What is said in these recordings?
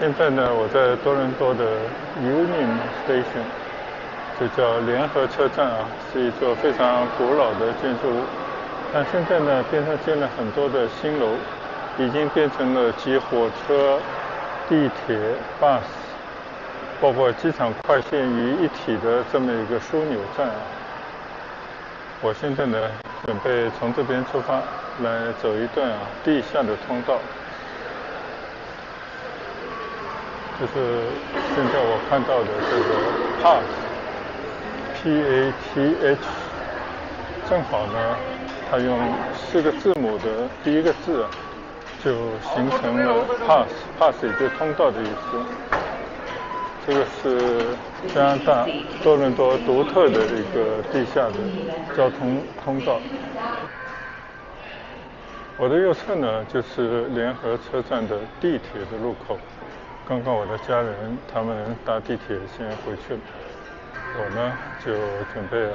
现在呢，我在多伦多的 Union Station， 就叫联合车站啊，是一座非常古老的建筑物。但现在呢，边上建了很多的新楼，已经变成了集火车、地铁、bus， 包括机场快线于一体的这么一个枢纽站啊。我现在呢，准备从这边出发，来走一段地下的通道。就是现在我看到的这个 PATH， 正好呢，它用4个字母的第一个字就形成了 pass， 也就是通道的意思。这个是加拿大多伦多独特的一个地下的交通通道。我的右侧呢，就是联合车站的地铁的入口。刚刚我的家人他们搭地铁先回去了，我呢就准备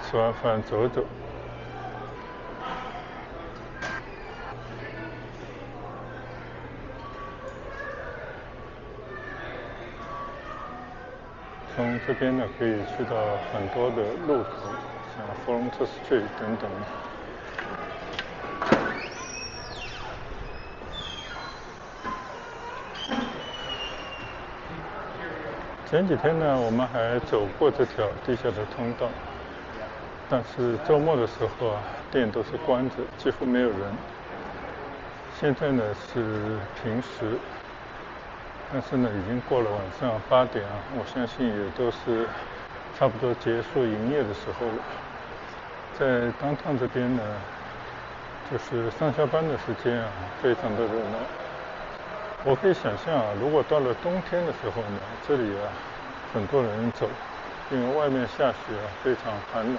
吃完饭走走。从这边呢可以去到很多的路口，像 Front Street 等等。前几天呢，我们还走过这条地下的通道，但是周末的时候店都是关着，几乎没有人。现在呢是平时，但是呢已经过了晚上8点我相信也都是差不多结束营业的时候了。在downtown这边呢，就是上下班的时间非常的热闹。我可以想象如果到了冬天的时候呢，这里很多人走，因为外面下雪非常寒冷。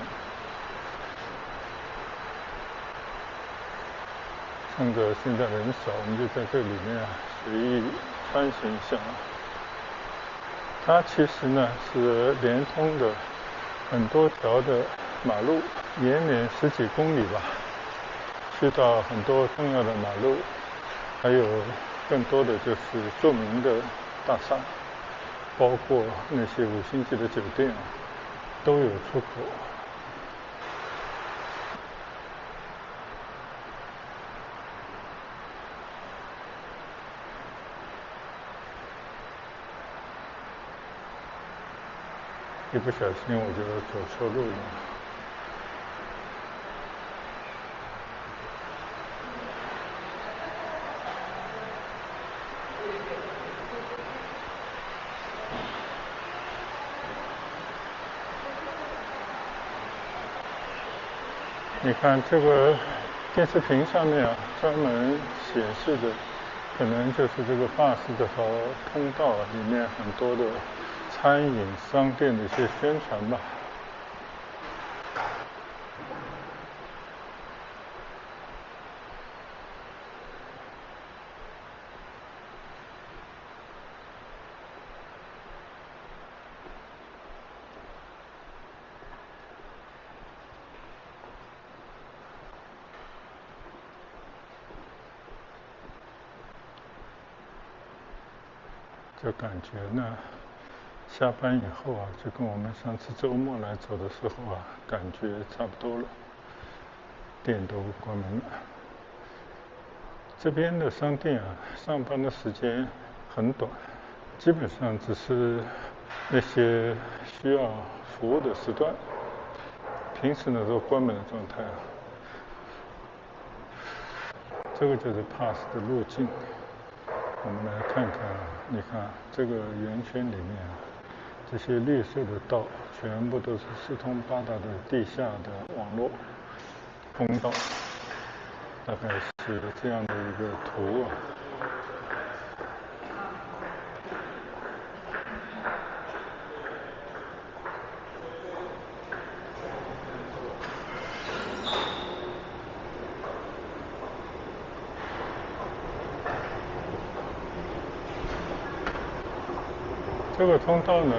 趁着现在人少，我们就在这里面随意穿行一下。它其实呢是连通的很多条的马路，延绵10几公里吧，去到很多重要的马路，还有更多的就是著名的大厦，包括那些5星级的酒店都有出口。一不小心我就走错路了。你看这个电视屏上面专门显示的，可能就是这个bus这条通道里面很多的餐饮商店的一些宣传吧。这感觉呢，下班以后就跟我们上次周末来走的时候感觉差不多了，店都关门了。这边的商店上班的时间很短，基本上只是那些需要服务的时段，平时呢都关门的状态。这个就是 pass 的路径。我们来看看你看这个圆圈里面这些绿色的道全部都是四通八达的地下的网络通道，大概是这样的一个图这个通道呢，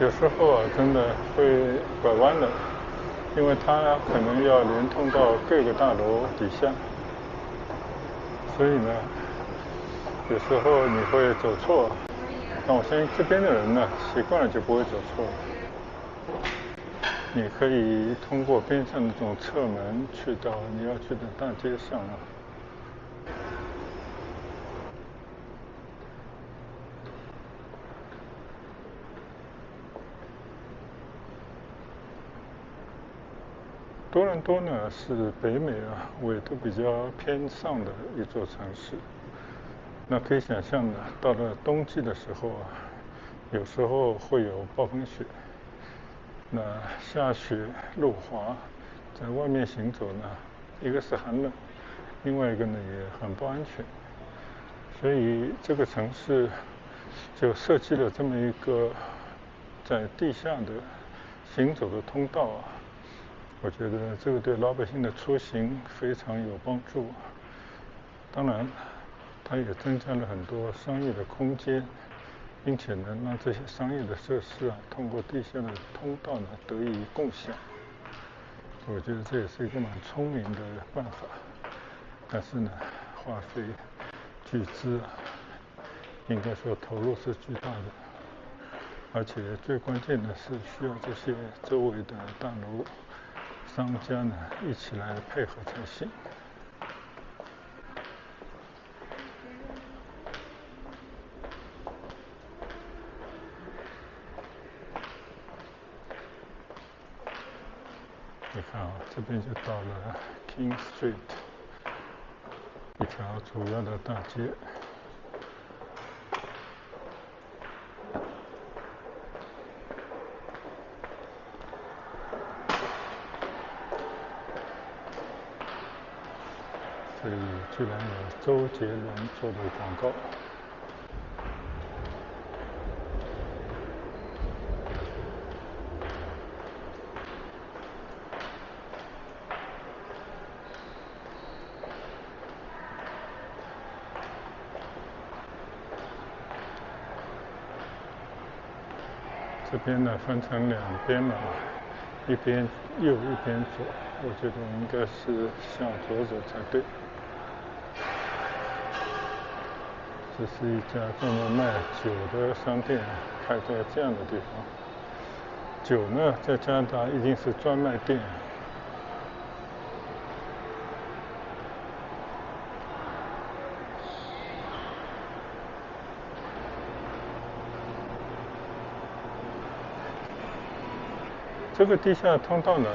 有时候真的会拐弯的，因为它可能要连通到各个大楼底下，所以呢，有时候你会走错，但我相信这边的人呢，习惯了就不会走错。你可以通过边上的这种侧门去到你要去的大街上啊。多伦多呢是北美纬度比较偏上的一座城市。那可以想象的，到了冬季的时候有时候会有暴风雪。那下雪路滑，在外面行走呢，一个是寒冷，另外一个呢也很不安全。所以这个城市就设计了这么一个在地下的行走的通道我觉得这个对老百姓的出行非常有帮助。当然，它也增加了很多商业的空间，并且呢，让这些商业的设施通过地下的通道呢得以共享。我觉得这也是一个蛮聪明的办法，但是呢，花费巨资应该说投入是巨大的，而且最关键的是需要这些周围的大楼商家呢一起来配合才行。你看这边就到了 King Street， 一条主要的大街。这里居然有周杰伦做的广告。这边呢分成两边了，一边右一边左，我觉得应该是向左走才对。这是一家专门卖酒的商店，开在这样的地方。酒呢，在加拿大一定是专卖店。这个地下通道呢，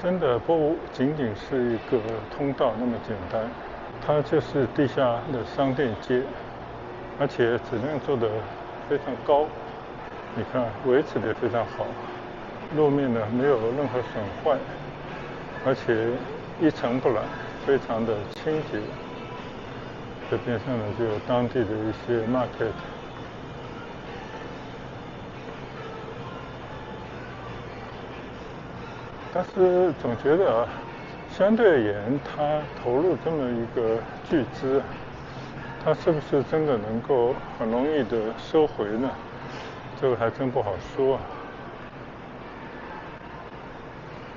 真的不仅仅是一个通道那么简单，它就是地下的商店街，而且质量做得非常高。你看，维持得非常好，路面呢没有任何损坏，而且一尘不染，非常的清洁。这边上呢就有当地的一些 market。但是总觉得相对而言，他投入这么一个巨资，他是不是真的能够很容易的收回呢？这个还真不好说。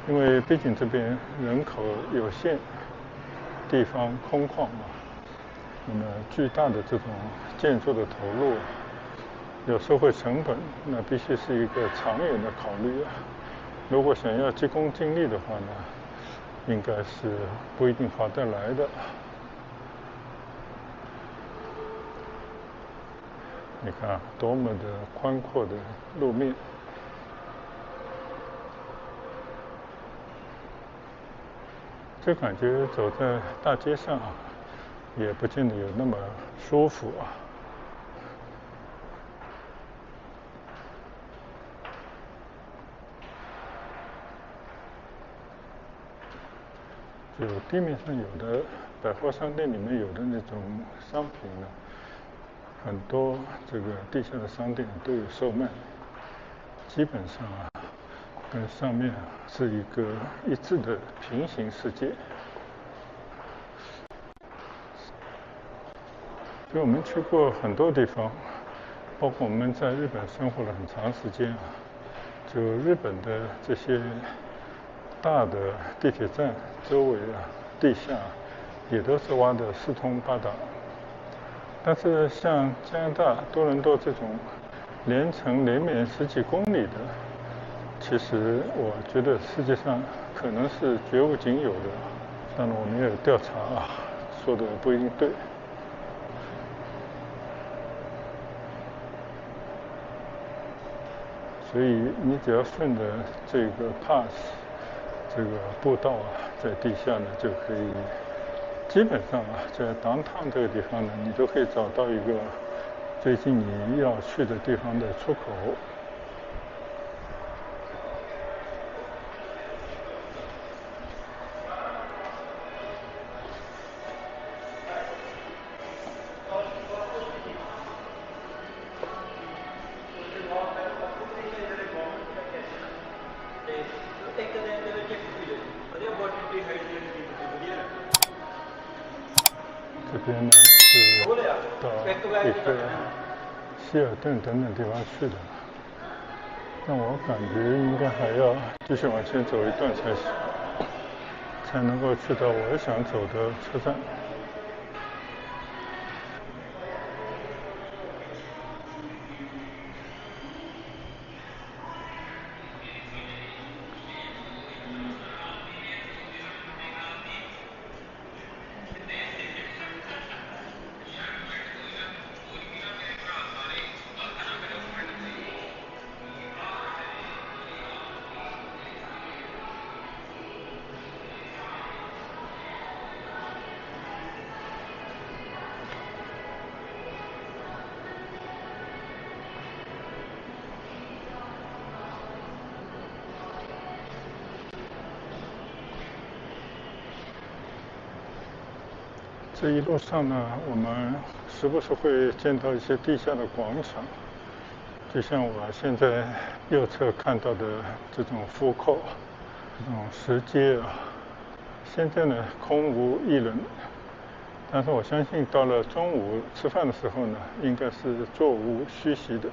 因为毕竟这边人口有限，地方空旷那么巨大的这种建筑的投入，有收回成本，那必须是一个长远的考虑如果想要急功近利的话呢，应该是不一定划得来的。你看多么的宽阔的路面，这感觉走在大街上也不见得有那么舒服就地面上有的百货商店里面有的那种商品呢，很多这个地下的商店都有售卖，基本上跟上面是一个一致的平行世界。所以我们去过很多地方，包括我们在日本生活了很长时间就日本的这些大的地铁站周围地下也都是挖得四通八达。但是像加拿大多伦多这种连城连绵十几公里的，其实我觉得世界上可能是绝无仅有的。当然我没有调查啊，说的不一定对。所以你只要顺着这个 pass 这个步道啊，在地下呢就可以，基本上啊，在downtown这个地方呢，你都可以找到一个最近你要去的地方的出口。这边呢是到一个希尔顿等等地方去的，但我感觉应该还要继续往前走一段才行，才能够去到我想走的车站。这一路上呢，我们时不时会见到一些地下的广场，就像我现在右侧看到的这种food court，这种食街啊，现在呢空无一人，但是我相信到了中午吃饭的时候呢，应该是座无虚席的。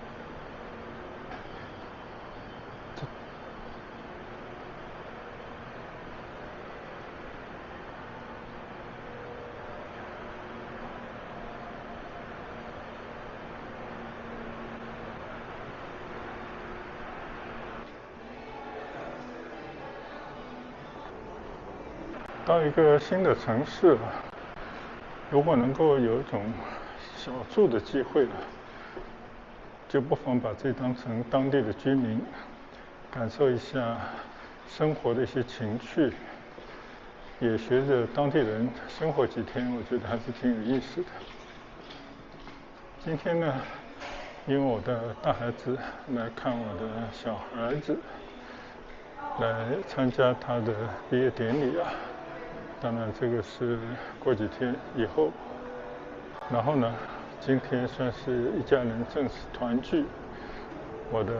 到一个新的城市，如果能够有一种小住的机会，就不妨把这当成当地的居民，感受一下生活的一些情趣，也学着当地人生活几天，我觉得还是挺有意思的。今天呢，因为我的大孩子来看我的小儿子，来参加他的毕业典礼啊。当然这个是过几天以后，然后呢，今天算是一家人正式团聚。我的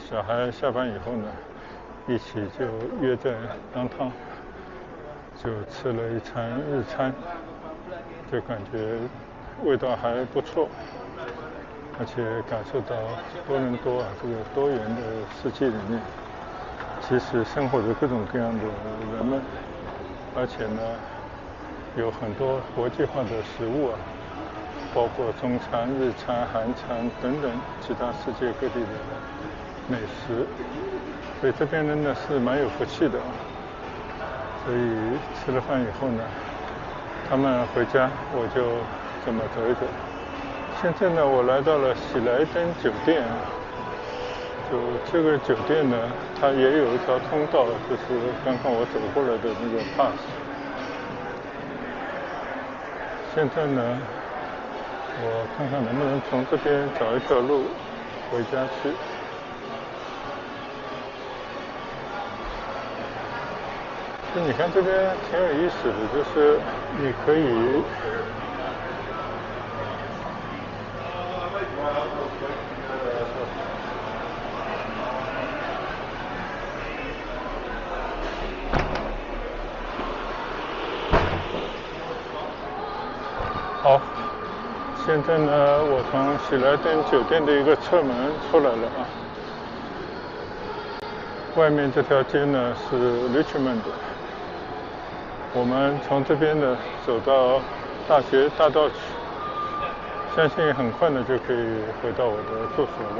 小孩下班以后呢，一起就约在downtown，就吃了一餐日餐，就感觉味道还不错，而且感受到多伦多啊这个多元的世界里面，其实生活着各种各样的人们。而且呢，有很多国际化的食物啊，包括中餐、日餐、韩餐等等其他世界各地的美食，所以这边人呢是蛮有福气的啊。所以吃了饭以后呢，他们回家，我就这么走一走。现在呢，我来到了喜来登酒店啊。就这个酒店呢，它也有一条通道，就是刚刚我走过来的那个 pass。现在呢，我看看能不能从这边找一条路回家去。就你看这边挺有意思的，就是你可以好，现在呢，我从喜来登酒店的一个侧门出来了啊。外面这条街呢是 Richmond， 我们从这边呢走到大学大道去。相信很快呢就可以回到我的住所了，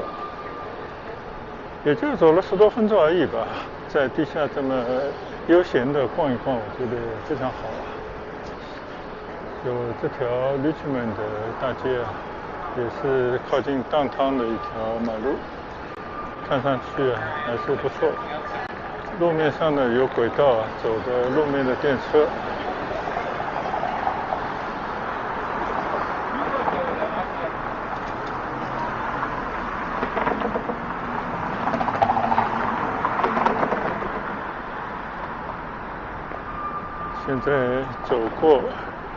也就走了10多分钟而已吧。在地下这么悠闲的逛一逛，我觉得非常好。有这条 Richmond 的大街啊，也是靠近downtown的一条马路，看上去还是不错。路面上呢有轨道啊，走的路面的电车。现在走过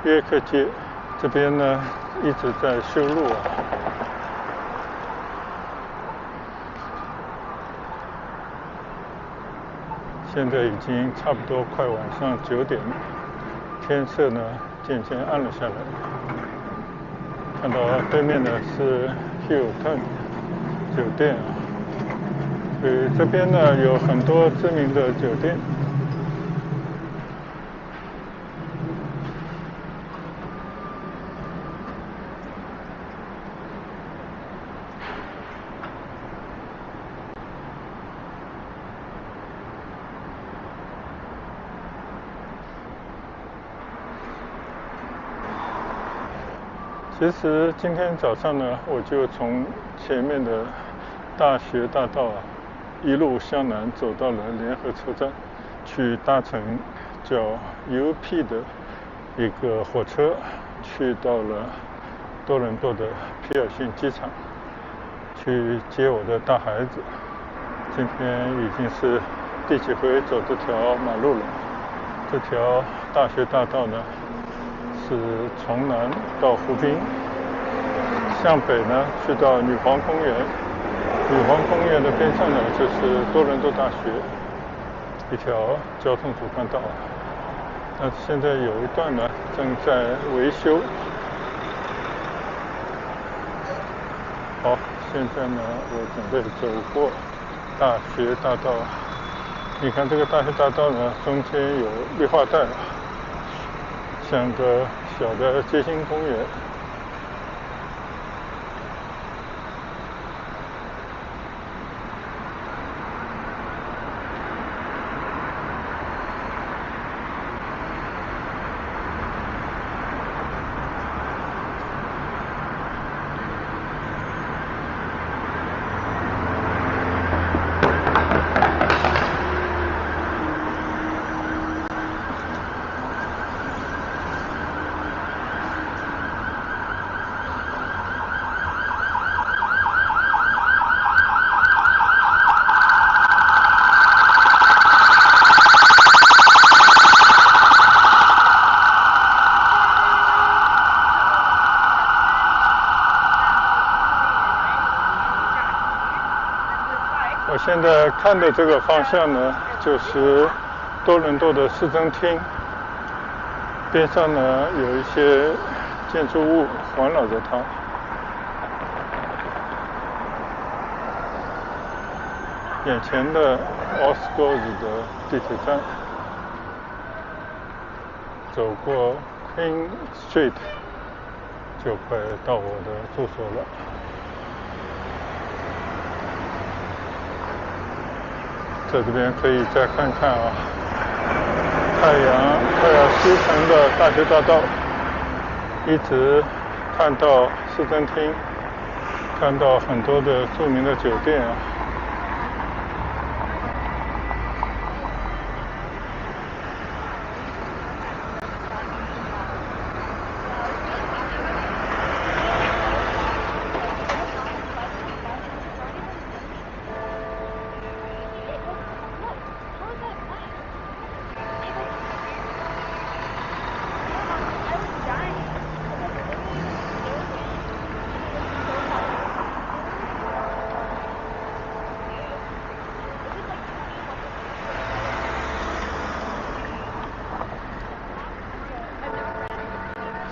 约克街，这边呢一直在修路啊。现在已经差不多快晚上9点了，天色呢渐渐暗了下来。看到对面呢是 Hilton 酒店啊，所以这边呢有很多知名的酒店。其实今天早上呢，我就从前面的大学大道啊，一路向南走到了联合车站，去搭乘叫 UP 的一个火车，去到了多伦多的皮尔逊机场，去接我的大孩子。今天已经是第几回走这条马路了。这条大学大道呢，是从南到湖滨，向北呢去到女皇公园。女皇公园的边上呢就是多伦多大学，一条交通主干道。那现在有一段呢正在维修。好，现在呢我准备走过大学大道。你看这个大学大道呢，中间有绿化带，像个小的街心公园。我现在看的这个方向呢，就是多伦多的市政厅，边上呢有一些建筑物环绕着它。眼前的 Osgood 的地铁站，走过 Queen Street 就快到我的住所了。在这边可以再看看啊，太阳快要西沉的大学大道，一直看到市政厅，看到很多的著名的酒店啊。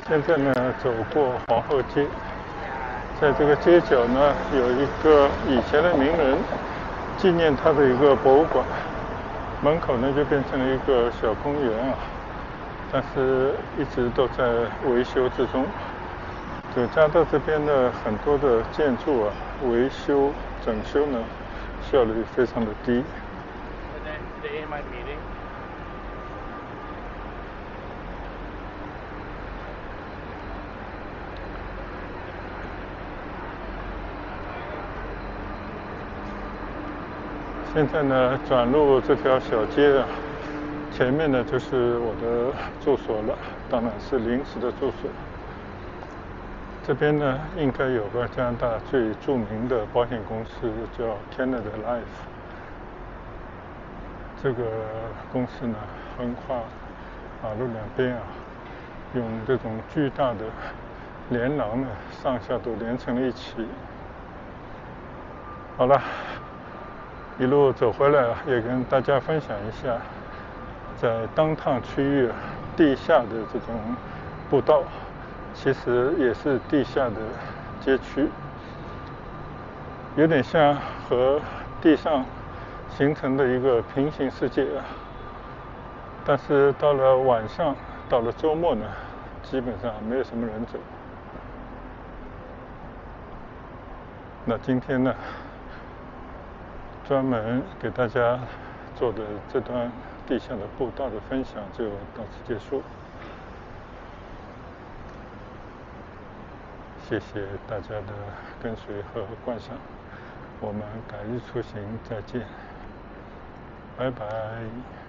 现在呢，走过皇后街，在这个街角呢，有一个以前的名人纪念他的一个博物馆，门口呢就变成了一个小公园啊，但是一直都在维修之中。就加拿大这边的很多的建筑啊，维修、整修呢，效率非常的低。现在呢，转入这条小街啊，前面呢就是我的住所了，当然是临时的住所。这边呢，应该有个加拿大最著名的保险公司，叫 Canada Life。这个公司呢，横跨马路两边啊，用这种巨大的连廊呢，上下都连成了一起。好了，一路走回来啊，也跟大家分享一下，在downtown区域地下的这种步道。其实也是地下的街区，有点像和地上形成的一个平行世界啊。但是到了晚上，到了周末呢，基本上没有什么人走。那今天呢，专门给大家做的这段地下的步道的分享就到此结束。谢谢大家的跟随和观赏，我们改日出行再见，拜拜。